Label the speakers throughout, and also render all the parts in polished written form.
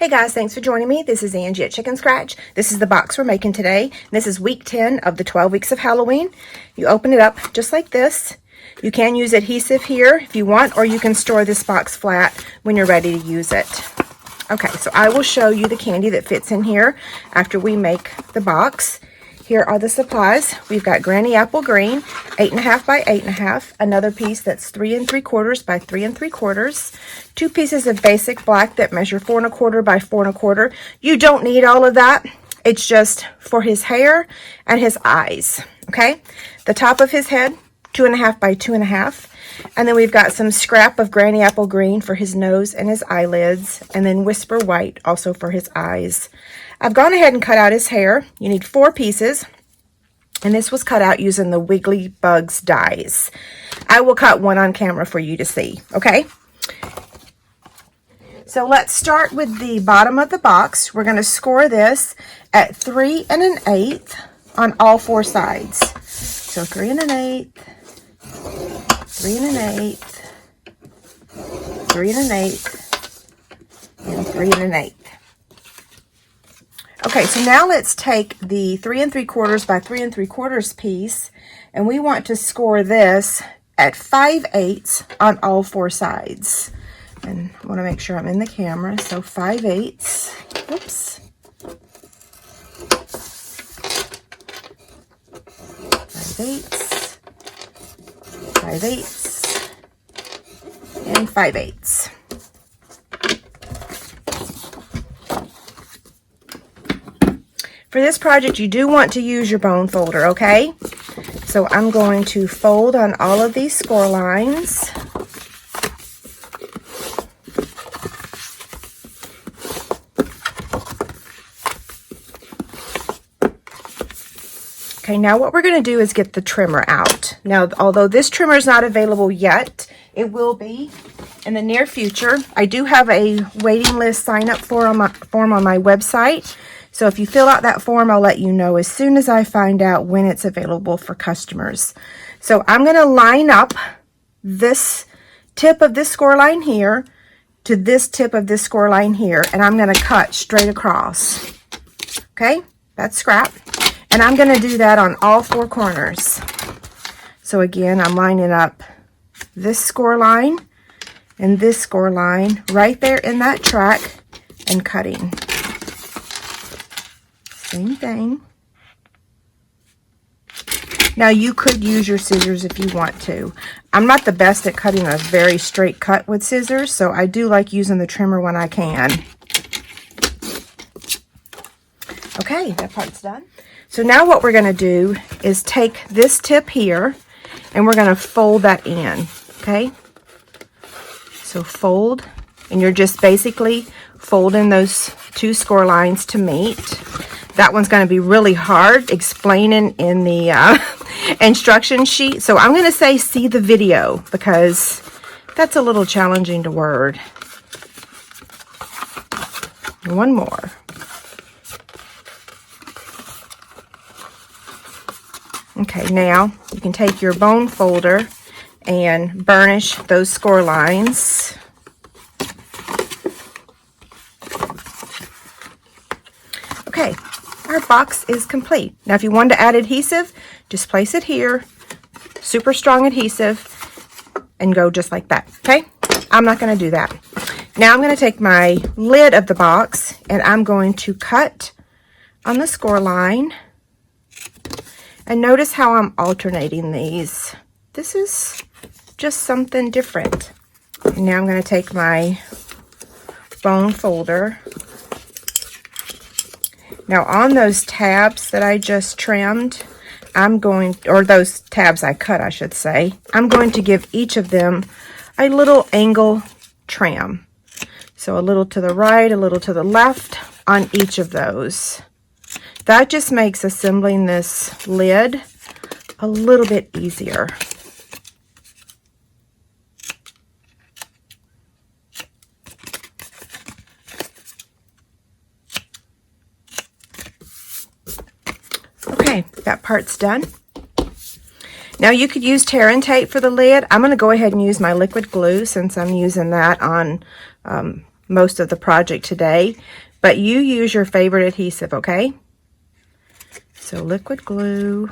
Speaker 1: Hey guys, thanks for joining me. This is Angie at Chicken Scratch. This is the box we're making today. This is week 10 of the 12 weeks of Halloween. You open it up just like this. You can use adhesive here if you want, or you can store this box flat when you're ready to use it. Okay, so I will show you the candy that fits in here after we make the box. Here are the supplies. We've got Granny Apple Green, 8.5 by 8.5. Another piece that's 3 3/4 by 3 3/4. 2 pieces of basic black that measure 4 1/4 by 4 1/4. You don't need all of that. It's just for his hair and his eyes. Okay. The top of his head, 2.5 by 2.5. And then we've got some scrap of Granny Apple Green for his nose and his eyelids, and then Whisper White also for his eyes. I've gone ahead and cut out his hair. You need 4 pieces, and this was cut out using the Wiggly Bugs dies. I will cut one on camera for you to see, okay? So let's start with the bottom of the box. We're going to score this at 3 1/8 on all 4 sides. So 3 1/8, 3 1/8, 3 1/8, and 3 1/8. Okay, so now let's take the 3 3/4 by 3 3/4 piece, and we want to score this at 5/8 on all 4 sides. And I want to make sure I'm in the camera, so 5/8. Oops. 5/8, 5/8, and 5/8. For this project, you do want to use your bone folder, okay? So I'm going to fold on all of these score lines. Okay, now what we're going to do is get the trimmer out. Now, although this trimmer is not available yet, it will be in the near future. I do have a waiting list sign-up form on my website. So if you fill out that form, I'll let you know as soon as I find out when it's available for customers. So I'm going to line up this tip of this score line here to this tip of this score line here, and I'm going to cut straight across. Okay, that's scrap. And I'm going to do that on all 4 corners. So again, I'm lining up this score line and this score line right there in that track and cutting. Same thing. Now you could use your scissors if you want to. I'm not the best at cutting a very straight cut with scissors, so I do like using the trimmer when I can. Okay, that part's done. So now what we're going to do is take this tip here and we're going to fold that in, okay? So fold, and you're just basically folding those 2 score lines to meet. That one's going to be really hard explaining in the instruction sheet. So I'm going to say see the video because that's a little challenging to word. One more. Okay, now you can take your bone folder and burnish those score lines. Okay, our box is complete. Now if you want to add adhesive, just place it here, super strong adhesive, and go just like that, okay? I'm not going to do that. Now I'm going to take my lid of the box and I'm going to cut on the score line. And notice how I'm alternating these. This is just something different. Now I'm going to take my bone folder. Now on those tabs that I just trimmed, or those tabs I cut, I should say, I'm going to give each of them a little angle trim. So a little to the right, a little to the left on each of those. That just makes assembling this lid a little bit easier. Okay, that part's done. Now you could use tear and tape for the lid. I'm going to go ahead and use my liquid glue since I'm using that on most of the project today, but you use your favorite adhesive, okay? So liquid glue.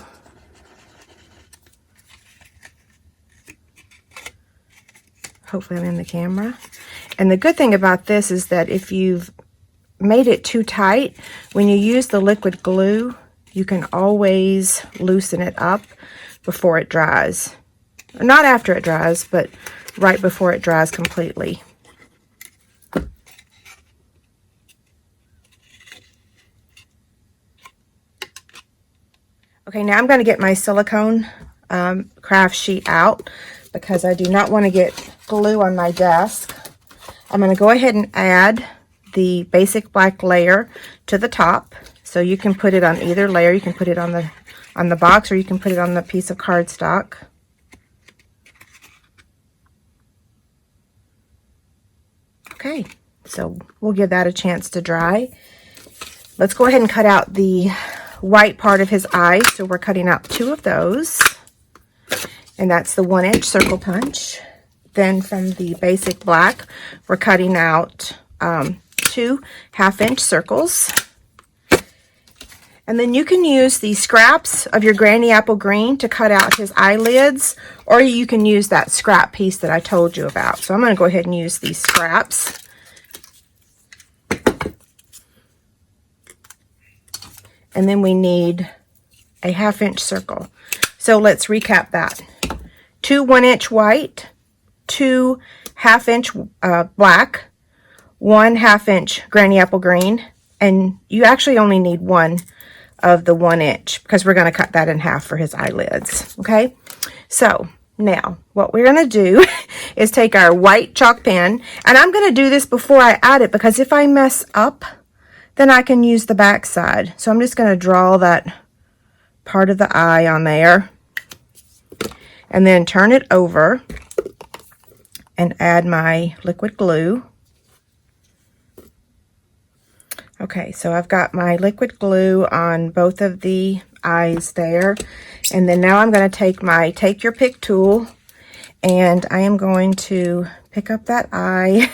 Speaker 1: Hopefully I'm in the camera. And the good thing about this is that if you've made it too tight, when you use the liquid glue, you can always loosen it up before it dries. Not after it dries, but right before it dries completely. Okay, now I'm going to get my silicone craft sheet out because I do not want to get glue on my desk. I'm going to go ahead and add the basic black layer to the top. So you can put it on either layer. You can put it on the box, or you can put it on the piece of cardstock. Okay, so we'll give that a chance to dry. Let's go ahead and cut out the white part of his eyes. So we're cutting out 2 of those, and that's the 1-inch circle punch. Then from the basic black, we're cutting out 2 half-inch circles. And then you can use the scraps of your Granny Apple Green to cut out his eyelids, or you can use that scrap piece that I told you about. So I'm going to go ahead and use these scraps. And then we need a half-inch circle. So let's recap that. 2 1-inch white, 2 half-inch black, 1 half-inch Granny Apple Green, and you actually only need 1 of the 1-inch because we're going to cut that in half for his eyelids. Okay, so now what we're going to do is take our white chalk pen, and I'm going to do this before I add it because if I mess up, then I can use the back side. So I'm just going to draw that part of the eye on there and then turn it over and add my liquid glue. Okay, so I've got my liquid glue on both of the eyes there. And then now I'm going to take my Take Your Pick tool, and I am going to pick up that eye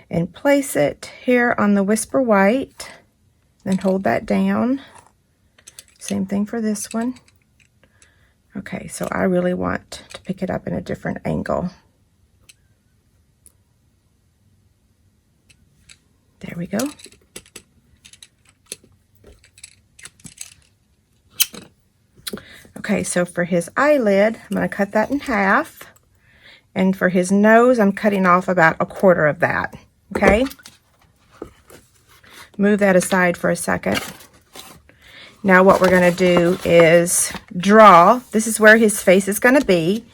Speaker 1: and place it here on the Whisper White. Then hold that down. Same thing for this one. Okay, so I really want to pick it up in a different angle. There we go. Okay, so for his eyelid, I'm going to cut that in half. And for his nose, I'm cutting off about 1/4 of that. Okay? Move that aside for a second. Now what we're going to do is draw. This is where his face is going to be.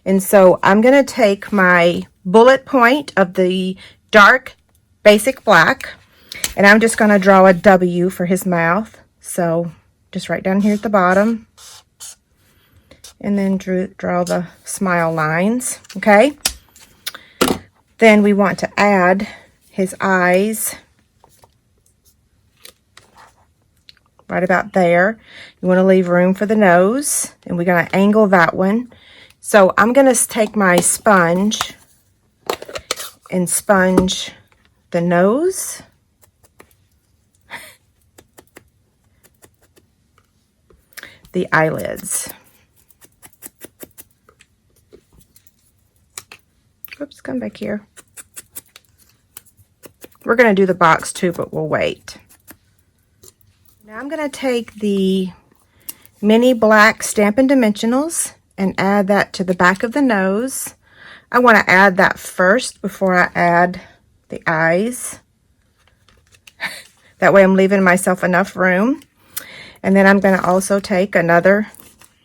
Speaker 1: And so I'm going to take my bullet point of the dark basic black, and I'm just going to draw a W for his mouth. So just right down here at the bottom. And then draw the smile lines, okay? Then we want to add his eyes right about there. You want to leave room for the nose, and we're going to angle that one. So I'm going to take my sponge and sponge the nose. The eyelids. Oops, come back here. We're going to do the box too, but we'll wait. Now I'm going to take the mini black Stampin' Dimensionals and add that to the back of the nose. I want to add that first before I add the eyes. That way I'm leaving myself enough room. And then I'm going to also take another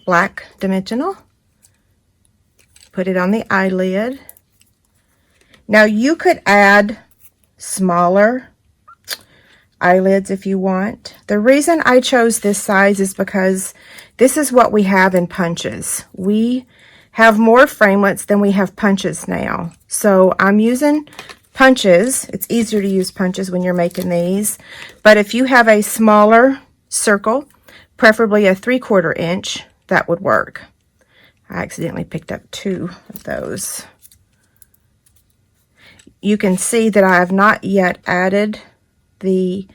Speaker 1: black dimensional, put it on the eyelid. Now you could add smaller eyelids if you want. The reason I chose this size is because this is what we have in punches. We have more framelits than we have punches now. So I'm using punches. It's easier to use punches when you're making these. But if you have a smaller circle, preferably a 3/4 inch, that would work. I accidentally picked up 2 of those. you can see that I have not yet added the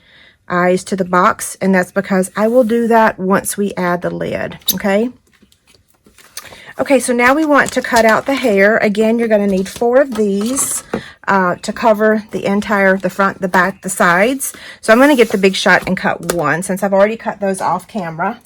Speaker 1: eyes to the box, and that's because I will do that once we add the lid, okay? Okay, so now we want to cut out the hair. Again, you're going to need 4 of these to cover the entire, the front, the back, the sides. So I'm going to get the Big Shot and cut 1 since I've already cut those off camera.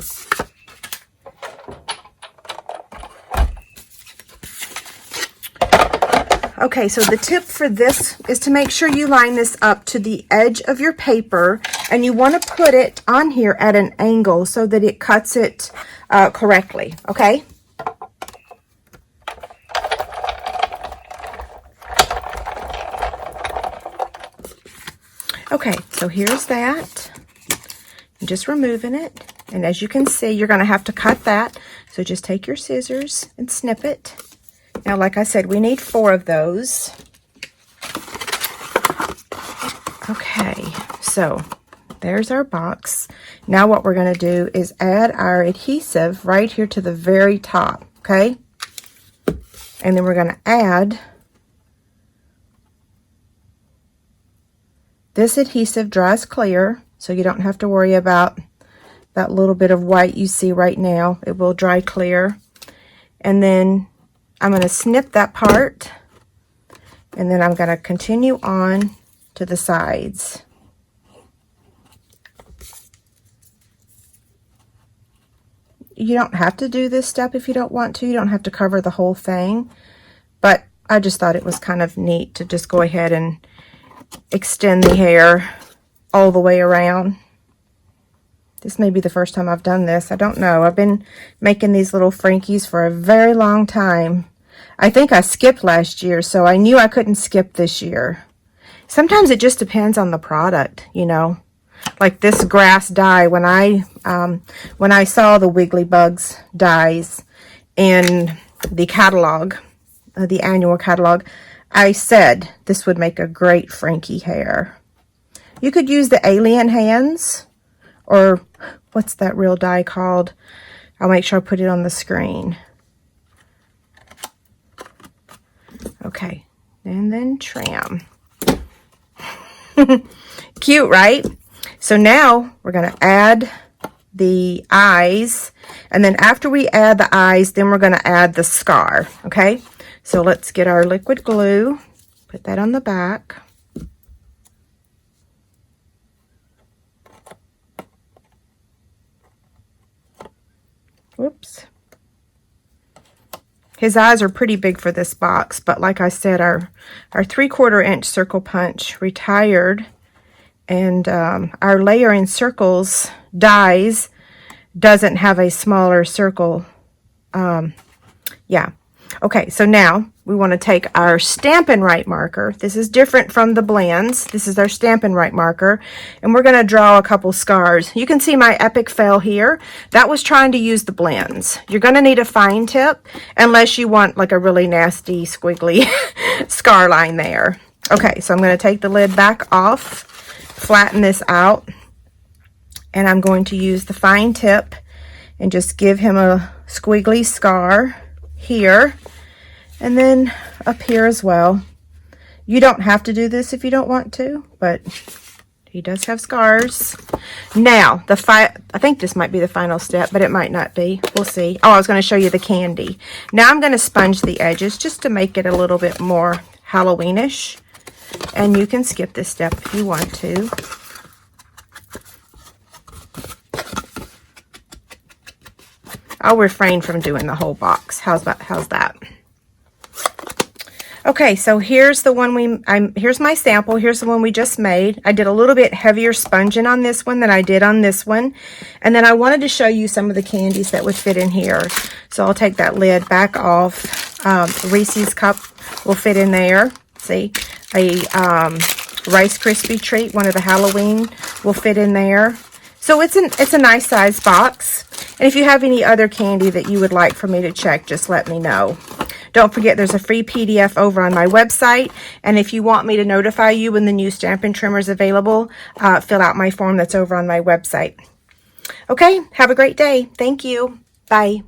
Speaker 1: Okay, so the tip for this is to make sure you line this up to the edge of your paper, and you want to put it on here at an angle so that it cuts it correctly, okay? Okay, so here's that. I'm just removing it, and as you can see, you're going to have to cut that, so just take your scissors and snip it. Now, like I said, we need 4 of those. Okay, so there's our box. Now what we're going to do is add our adhesive right here to the very top, okay? And then we're going to add this adhesive dries clear, so you don't have to worry about that little bit of white you see right now. It will dry clear. And then I'm going to snip that part, and then I'm going to continue on to the sides. You don't have to do this step if you don't want to. You don't have to cover the whole thing, but I just thought it was kind of neat to just go ahead and extend the hair all the way around. This may be the first time I've done this. I don't know. I've been making these little Frankies for a very long time. I think I skipped last year, so I knew I couldn't skip this year. Sometimes it just depends on the product, you know. Like this grass dye, when I saw the Wiggly Bugs dyes in the catalog, the annual catalog, I said this would make a great Frankie hair. You could use the Alien Hands, or what's that real dye called? I'll make sure I put it on the screen. Okay, and then trim. Cute, right? So now we're going to add the eyes, and then after we add the eyes, then we're going to add the scar, okay? So let's get our liquid glue, put that on the back. Whoops. His eyes are pretty big for this box, but like I said, our 3/4 inch circle punch retired, and our Layer in Circles dies doesn't have a smaller circle. Yeah. Okay, so now we want to take our Stampin' Right marker. This is different from the blends. This is our Stampin' Right marker, and we're going to draw a couple scars. You can see my epic fail here. That was trying to use the blends. You're going to need a fine tip unless you want like a really nasty squiggly scar line there. Okay, so I'm going to take the lid back off, flatten this out, and I'm going to use the fine tip and just give him a squiggly scar here, and then up here as well. You don't have to do this if you don't want to, but he does have scars. Now, I think this might be the final step, but it might not be. We'll see. Oh, I was going to show you the candy. Now I'm going to sponge the edges just to make it a little bit more Halloweenish, and you can skip this step if you want to. I'll refrain from doing the whole box. How's that? Okay, so here's the one here's my sample. Here's the one we just made. I did a little bit heavier sponging on this one than I did on this one. And then I wanted to show you some of the candies that would fit in here. So I'll take that lid back off. Reese's cup will fit in there. See, a Rice Krispie treat, one of the Halloween, will fit in there. So it's a nice size box. And if you have any other candy that you would like for me to check, just let me know. Don't forget, there's a free PDF over on my website. And if you want me to notify you when the new Stampin' Trimmer is available, fill out my form that's over on my website. Okay, have a great day. Thank you. Bye.